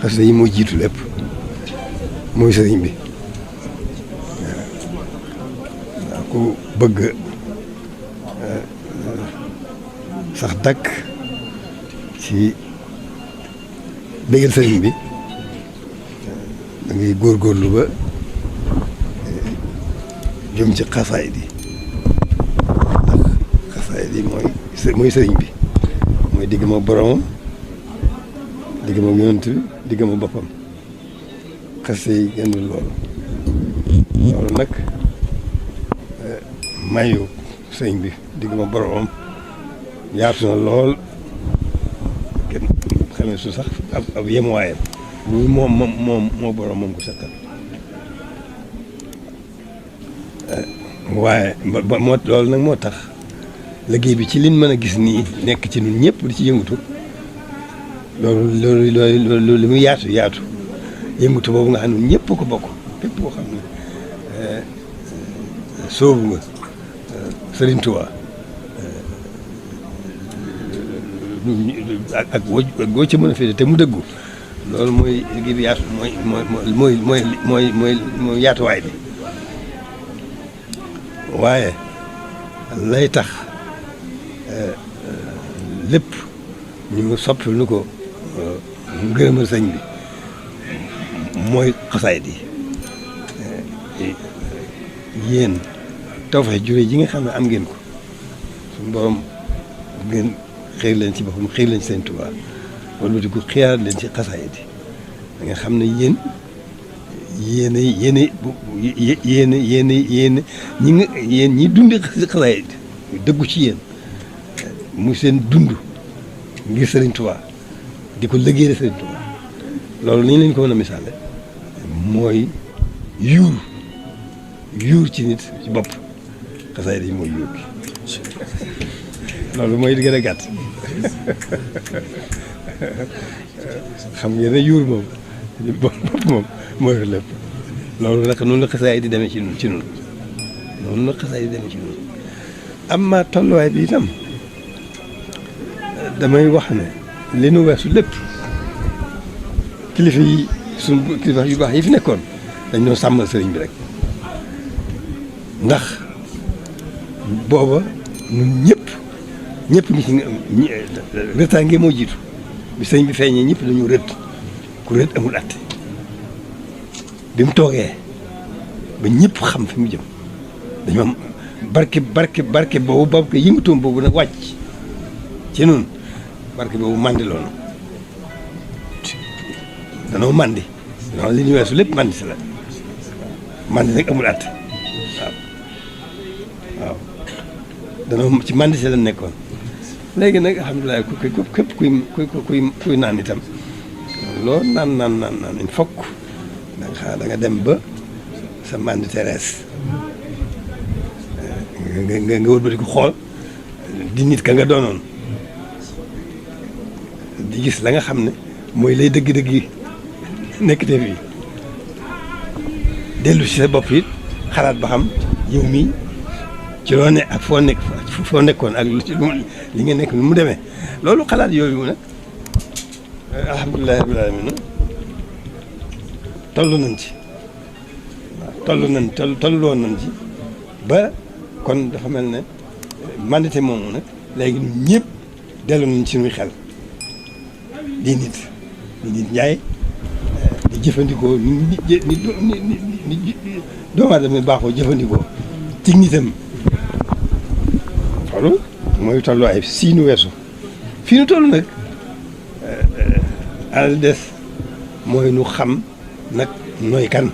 xasida yi moo jiitu lépp mooy sëriñ bi waaw ku bëgg sax dàkk ci bégal sëriñ bi da ngay góorgóorlu ba jëm ci xasaayid yi ndax xasaayid yi mooy sëriñ bi mooy digg ma boromam digg ma yonent bi digg ma boppam xasida yi genn loolu nag mayu sëriñ bi digg ma boromam yaatu na lool kenn xamee su sax ab yemuwaayam muy moo borom moom ko seqal waaye moo loolu nag moo tax liggéey bi ci liñ mën a gis nii nekk ci ñun ñëpp di ci yëngatu loolu li muy yaatu yëngatu boobu nga xam ne ñëpp ko bokk képp koo xam ne soobu nga Sëriñ Tuubaa ak boo ci mën a féete te mu dëggu loolu mooy liggéey bi yaatu mooy yaatuwaay bi waaye lay tax lépp ñu soppil nu ko ngërëmal sëñ bi mooy xasaayid yi yéen tawfeex jure ji nga xam ne am ngeen ko suñu borom ngeen xëy leen ci boppam xëy leen ci Sëñ Tuubaa wala di ko xiyaat leen ci xasaayid yi da nga xam ne yéen ñi dundi xasaayid dëggu ci yéen muy seen dund ngir Sëriñ Tuubaa di ko liggéeyal Sëriñ Tuubaa loolu ni ñu leen ko mën a misaale mooy yuur ci nit ci bopp xasaayid yi mooy yuur gi loolu mooy li gën a gàtt xam ngeen ne yuur moom bopp moom mooy lépp loolu nag noonu la xasaayid di demee ci nun noonu la xasaayid di demee ci nun am ma tolluwaay bi itam damay wax ne li nu weesu lépp kilifa yi suñ kilifa yu baax yi fi nekkoon dañ ñoo sàmmal sëriñ bi rek ndax booba ñun ñëpp ngi ci rëttaange moo jiitu bi sëriñ bi feeñee ñëpp dañu rëtt ku rëtt amul atte bi mu toogee ba ñëpp xam fi mu jëm dañu am barke boobu yëngatoom boobu nag wàcc ci noonu barke boobu mandi loonu danoo mandi danoo li ñu weesu lépp mandi si la mandi nag amul atte waaw danoo ci mandi si la nekkoon léegi nag alhamdulilah képp kuy naan itam loo naan il faut da nga dem ba sa mandi terees nga wëlbati ko xool di nit ka nga doonoon di gis la nga xam ne mooy lay dëgg-dëgg yi nekk te fii dellu si sa bopp it xalaat ba xam yow mii ci loo ne ak foo nekkoon ak li nga nekk nu mu demee loolu xalaat yooyu nag alhamdulilah rabbil alamin toll nañ ci waaw tolloon nañ ci ba kon dafa mel ne mandité moomu nag léegi ñun ñëpp dellu nañ ci suñuy xel di nit njaay di jëfandikoo ni doomu aadama baaxoo jëfandikoo ci nitam loolu mooy tollu ay sii nu weesu fii nu toll nag alal des mooy nu xam nag nooy kan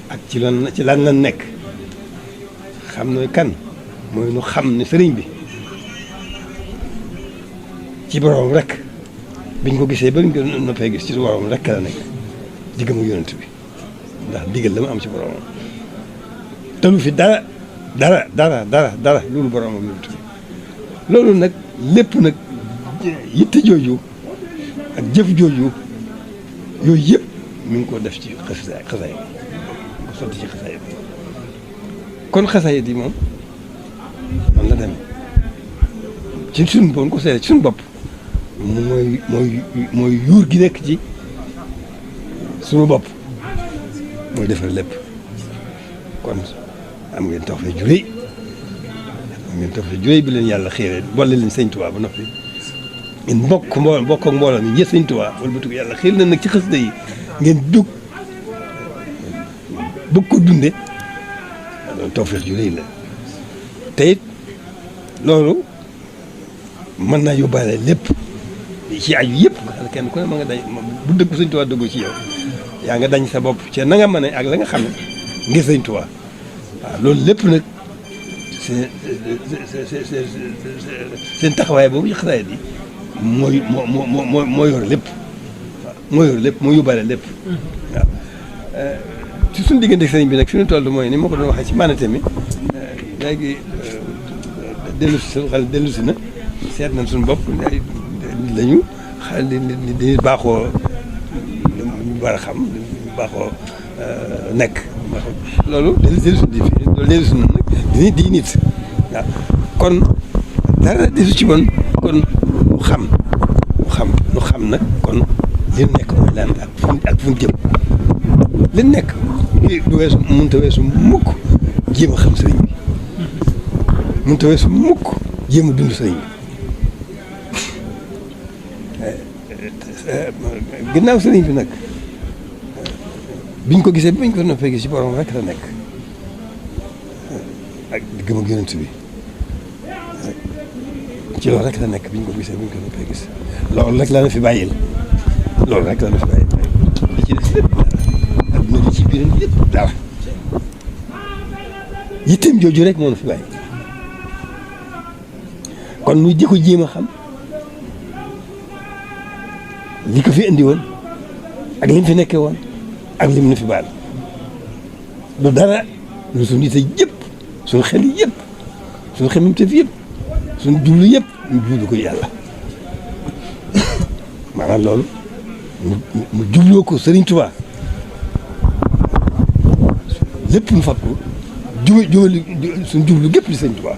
ak ci lan la nekk xam nooy kan mooy nu xam ne sëriñ bi ci borom rek biñ ko gisee ba ñu ko noppee gis ci borom rek la nekk diggam ak yonent bi ndax diggal la ma am ci boromam tëlu fi dara loolu borom ak yonent bi loolu nag lépp nag yitte jooju ak jëf jooju yooyu yëpp mi ngi ko def ci xasaay ko sotti ci xasaay kon xasaay yi moom noonu la demee ci suñu boon ko seet ci suñu bopp mooy yuur gi nekk ci sunu bopp mooy defar lépp kon am ngeen tawfeex ju rëy bi leen yàlla xéewee boole leen sëñ Tuubaa ba noppi ngeen bokk ak mbooloo mi ñëpp sëñ Tuubaa wala ba yàlla xéel na nag ci xasida yi ngeen dugg bëgg ko dunde loolu tawfeex ju rëy la te it loolu mën naa yóbbaale lépp ci aju yëpp nga xam ne kenn ku ne ma nga dañ bu dëgg sëñ Tuubaa dëggu ci yow yaa nga dañ sa bopp ci na nga mën a ak la nga xam ne ngir sëñ Tuubaa waaw loolu lépp nag seen taxawaay boobu ci xasaay bi moo yor lépp moo yóbbaale lépp waaw ci suñu diggante sëriñ bi nag fi ñu toll mooy ni ma ko doon waxee ci maanate mi léegi dellu si suñu xel dellu si na seet nañ suñu bopp lañu xel di baaxoo ñu war a xam baaxoo nekk loolu dellu si na nag di nit waaw kon dara desu ci woon kon mu xam nag kon li nekk mooy lan ak fu ñu jëm li nekk du weesu mënut a weesu mukk jéem a xam sëriñ bi mënut a weesu mukk jéem a dund sëriñ bi ginnaaw sëriñ bi nag biñ ko gisee biñ ko noppee gis ci borom rek la nekk ak diggam ak yonent bi ci loolu rek la nekk biñ ko gisee biñ ko noppee gis loolu rek la na fi bàyyil loolu rek la na fi bàyyil li ci des lépp adduna li ci biiram lépp dara yitteem jooju rek moo na fi bàyyi kon nu di ko jéem a xam li ko fi indi woon ak li mu fi nekkee woon ak lim na fi baal du dara lu suñu nit yëpp suñu xel yëpp suñu xemmeemteef yëpp suñu jublu yëpp ñu jublu ko yàlla maanaam loolu mu jubloo ko Sëriñ Tuubaa lépp mu fab ko jubali suñu jublu gépp di Sëriñ Tuubaa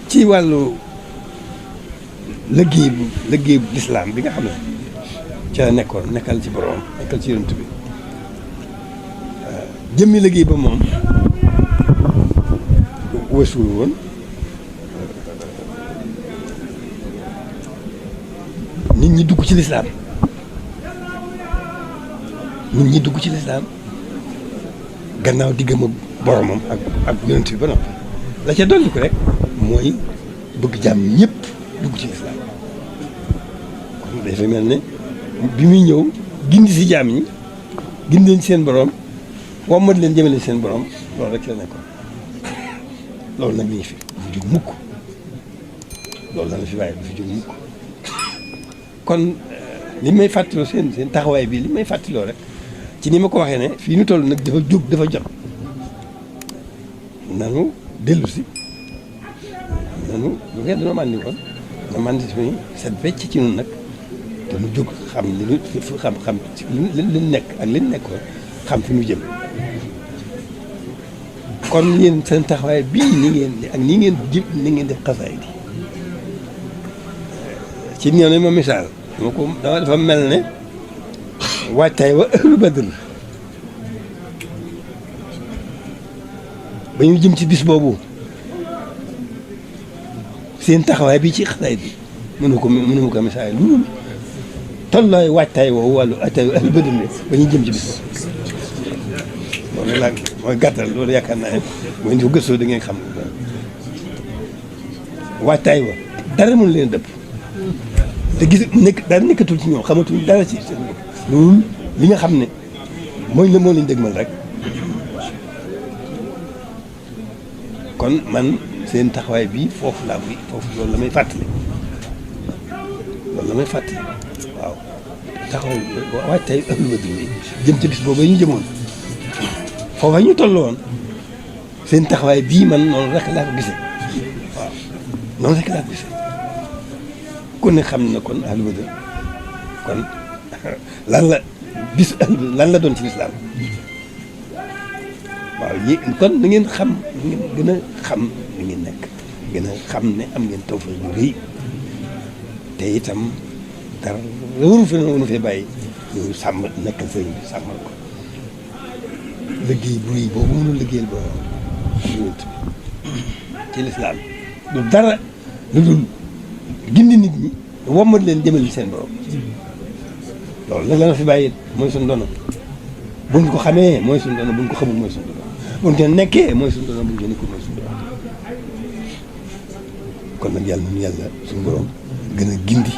ci wàllu liggéey bu lislaam bi nga xam ne ca la nekkoon nekkal ci borom nekkal ci yonent bi jëmmi liggéey ba moom weesuwul woon nit ñi dugg ci lislaam gannaaw diggam ak boromam ak yonent bi ba noppi la ca dolli ko rek mooy bëgg jàmm ñëpp dugg ci lislaam kon dafa mel ne bi muy ñëw gindi si jaam ñi gindi leen seen borom wommat leen jëmale seen borom loolu rek la nekkoon loolu nag mi ngi fi du fi jóg mukk loolu dana fi waaye du fi jóg mukk kon li may fàttaloo seen taxawaay bi li may fàttaloo rek ci ni ma ko waxee ne fii ñu toll nag dafa jóg dafa jot nanu dellu si nanu lu ngeen dana màndi woon na màndi suñu set becc ci ñun nag te nu jóg xam li ñu xam li nekk ak li nekkoon xam fi mu jëm kon yéen seen taxawaay bii ni ngeen ak ni ngeen jib ni ngeen def xasaay di ci ñëw ne ma misaal dama dafa mel ne waajtaay wa ahlu badr ba ñu jëm ci bis boobu seen taxawaay bi ci xasaay bi mënu ma ko misaal loolu tollooy waajtaay woowu wàllu waajtaay wa ahlu badr ba ñu jëm ci bis boobu loolu mooy gàttal loolu yaakaar naa ne mooy ni ko gëstoo da ngeen xam waajtaay wa dara mënu leen dëpp te gis dara nekkatul ci ñoom xamatuñ dara ci seen loolu li nga xam ne mooy la moo leen dëgmal rek kon man seen taxawaay bii foofu loolu la may fàttali waaw taxawaay waajtaay ahlu badr bi jëm ci bis boobu ñu jëmoon foofa ñu toll woon seen taxawaay bii man noonu rek laa ko gisee waaw noonu rek laa ko gisee ku ne xam na kon ahlu badr kon lan la doon ci lislaam waaw kon na ngeen xam gën a xam li ngeen nekk gën a xam ne am ngeen tawfeex ju rëy te itam dara waru fi nu fee bàyyi ñu sàmm nekkal sëriñ bi sàmmal ko liggéey bu rëy boobu mënul liggéeyal ba yonent bi ci lislaam du dara lu dul gindi nit ñi wommat leen jëmal ci seen borom loolu nag la na fi bàyyi mooy suñu dono buñ ko xamee mooy suñu dono buñ ko xamul mooy suñu dono buñ ko nekkee mooy suñu dono buñ ko nekkul mooy suñu dono kon nag yàlla nañu yàlla suñu borom gën a gindi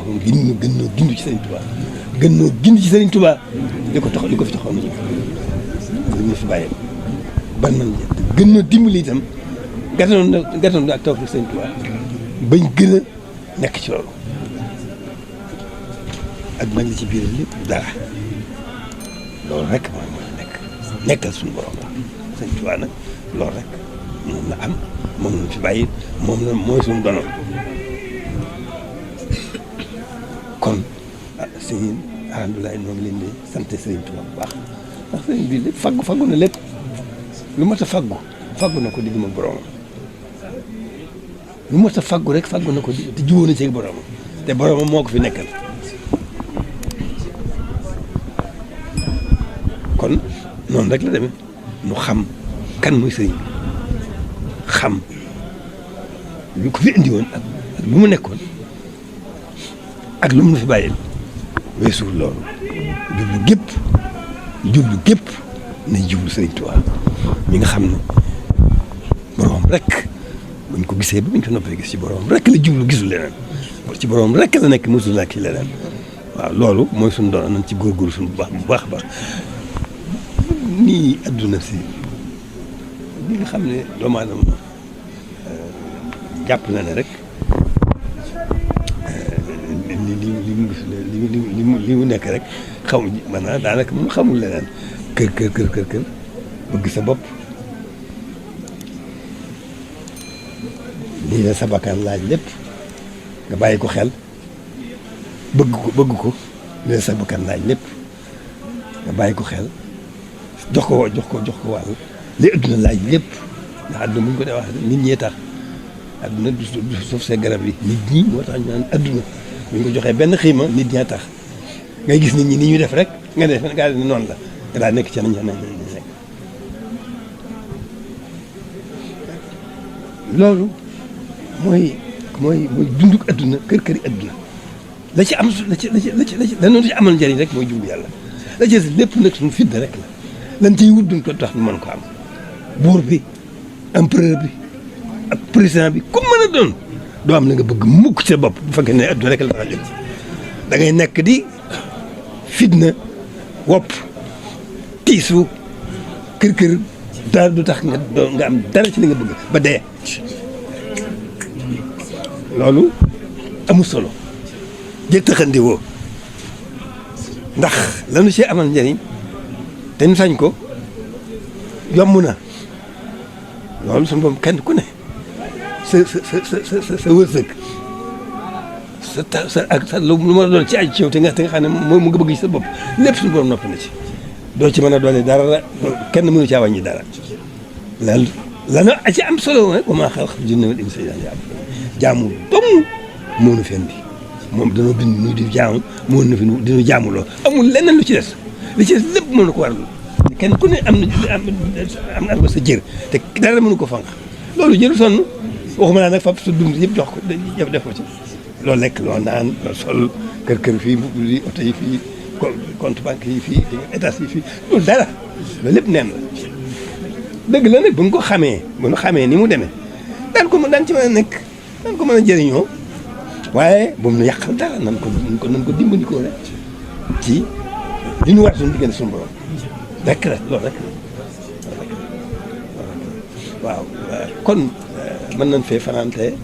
moom gën noo gindi ci Sëriñ Tuubaa gën noo gindi ci Sëriñ Tuubaa li ko fi taxaw na ñu fi bàyyi ban man gën noo dimbali itam gàttanoon ak tawfeex Sëriñ Tuubaa bañ gën a nekk ci loolu ak nag li ci biir lépp dara loolu rek mooy nekkal suñu borom la Sëriñ Tuubaa nag loolu rek moom la am moom la fi bàyyi moom la mooy suñu dono kon sëñ alhamdulilah ñoo ngi leen di sant Sëriñ Tuubaa bu baax ndax sëriñ bi lépp faggu na lépp lu mat a faggu na ko digg ma boromam lu mat a faggu rek faggu na ko te jubóo na ci boromam te boromam moo ko fi nekkal kon noonu rek la demee nu xam kan muy sëriñ bi xam lu ko fi indi woon ak lu mu nekkoon ak lu mu na fi bàyyil weesuul loolu jublu gépp nañ jublu Sëriñ Tuubaa mi nga xam ne boroom rek buñ ko gisee ba buñ ko noppee gis ci boroom rek la jublu gisul leneen ci boroom rek la nekk mosul naa ki leneen waaw loolu mooy suñu doon nañ ci góorgóorlu suñu bu baax a baax nii adduna si li nga xam ne doomu aadama jàpp na ne rek li mu nekk rek xamu maanaam daanaka moom xamul leneen kër bëgg sa bopp lii la sa bakkan laaj lépp nga bàyyi ko xel bëgg ko lii la sa bakkan laaj lépp nga bàyyi ko xel jox ko wàll li adduna laaj lépp ndax adduna bu ñu ko dee wax nit ñee tax adduna du suuf see garab yi nit ñi moo tax ñu naan adduna bu ñu ko joxee benn xiima nit ñaa tax ngay gis nit ñi ni ñuy def rek nga def nga ne noonu la nga daal nekk ci nañ nekk loolu mooy dunduk adduna kër adduna la ci am la ci amal njëriñ rek mooy jublu yàlla la ci lépp nag suñu fidda rek la lan ciy wut duñ ko tax ñu mën ko am buur bi empereur bi ak président bi ku mën a doon doo am la nga bëgg mukk ci sa bopp bu fekkee ne adduna rek la tax a jóg da ngay nekk di fitna wopp tiisu kër dara du tax nga am dara ci li nga bëgg ba dee loolu amul solo jël taxandi woo ndax lanu ci amal njëriñ te ñu sañ ko yomb na loolu suñu borom kenn ku ne sa wërsëg sa lu ma la doon ci aj ci yow te nga xam ne moom mu nga bëgg ci sa bopp lépp suñu borom noppi na ci doo ci mën a doole dara kenn mënu caa wàññi dara lana a ci am solo nag wa maa xalaqtu jinna wal insa illa liya'budun jaamu dong moo nu fen bi moom danoo bind nu di jaamu moo nu fi dinu jaamu loolu amul leneen lu ci des li ci des lépp mënu ko waral kenn ku ne am na ko sa jër te dara mënu ko fanq loolu jëru sonn waxuma naa nag fab sa dund yëpp jox ko def ko ci loolu lekk loo naan loo sol kër fii mbubb yi oto yi fii compte banque yi fii état yi fii loolu dara loolu lépp neen la dëgg la nag bu ñu ko xamee ni mu demee daan ci mën a nekk daan ko mën a jëriñoo waaye bu mu yàqal dara nan ko dimbandikoo rek ci li ñu war suñu diggante suñu borom rek la loolu rek waaw kon mën nañ fee fanante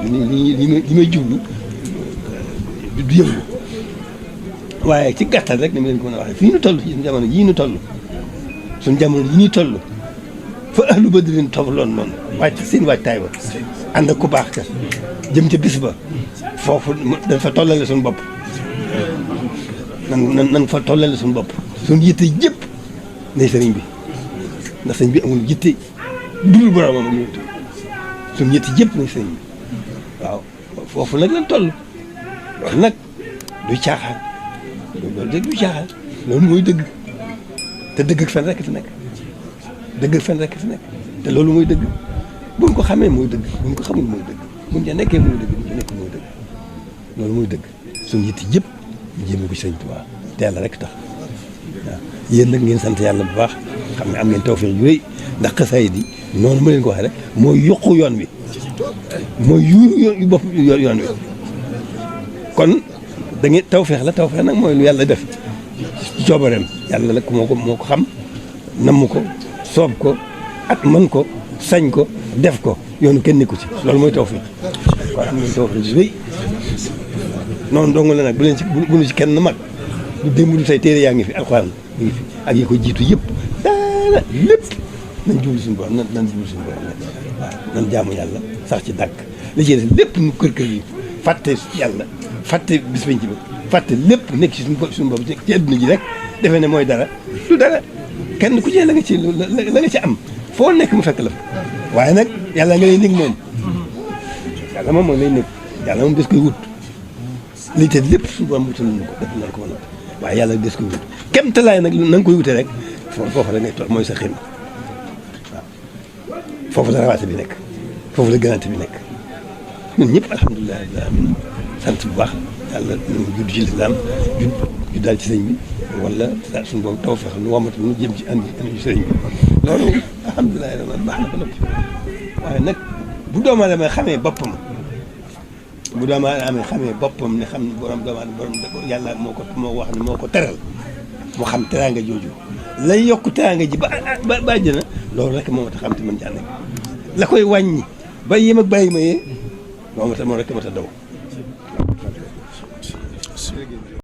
li may jublu du yëngu waaye ci gàttal rek ni ma leen ko mën a waxee fii ñu toll ci jamono yii ñu toll suñu jamono yi ñuy toll fa ahlu badrin tofaloon noonu wàcc seen waajtaay ba ànd ak ku baax ka jëm ca bis ba foofu dañ fa tollale suñu bopp nan fa tollale suñu bopp suñu yitte yëpp ne sëriñ bi ndax sëriñ bi amul yitte dul boromam amul suñu yitte yëpp ne sëriñ bi waaw foofu nag lañ toll loolu nag du caaxaan loolu dëgg du caaxaan loolu mooy dëgg te dëgg ak fen rek fi nekk dëgg ak fen rek fi nekk te loolu mooy dëgg buñ ko xamee mooy dëgg buñ ko xamul mooy dëgg buñ ca nekkee mooy dëgg buñ ca nekk mooy dëgg loolu mooy dëgg suñu yitte yëpp ñu jéem ko Sëñ Tuubaa te yàlla rek tax waaw yéen nag ngeen sant yàlla bu baax xam ne am ngeen tawfeex yu rëy ndax xasaayid yi noonu ma leen ko waxee rek mooy yokku yoon wi mooy yu bopp yoon wi kon da ngeen tawfeex la tawfeex nag mooy lu yàlla def ci coobareem yàlla nag moo ko xam namm ko soob ko ak mën ko sañ ko def ko yoonu kenn nekku ci loolu mooy tawfeex kon am ngeen tawfeex yu rëy noonu dong la nag bu leen ci bu ci kenn mag du démb du tey téere yaa ngi fi alxuraan mi ngi fi ak yi ko jiitu yëpp daala lépp nañ jublu suñu borom nan jublu suñu borom waaw nan jaamu yàlla sax ci dàkk li ci des lépp nu kër yi fàtte yàlla fàtte bis bañ ci ba fàtte lépp nekk ci suñu bopp ci adduna ji rek defe ne mooy dara du dara kenn ku ci la nga ci am foo nekk mu fekk la fa waaye nag yàlla nga lay nekk moom yàlla moom lay nekk yàlla moom des koy wut lii te lépp suñu borom wutal nañu ko def nañ ko mën a waaye yàlla des koy wut kem talaay nag na nga koy wutee rek foofu rek ngay toll mooy sa xim waaw foofu la rawaate bi nekk foofu la gënaante bi nekk ñun ñëpp alhamdulilah rabbil alamin sant bu baax yàlla ñu judd ci lislaam judd daal ci sëñ bi wala suñu boobu taw fexe nu wamatu nu jëm ci andi ci sëñ bi loolu alhamdulilah rabbil baax na ba noppi waaye nag bu doomu aadama xamee boppam bu doomu aadama xamee boppam ne xam borom doomu aadama borom yàlla moo wax ne moo ko teral mu xam teraanga jooju lay yokk teraanga ji ba àjjana loolu rek moo tax xam te mën caa nekk la koy wàññi ba yem ak bàyyi ma yee moo rek ma ta daw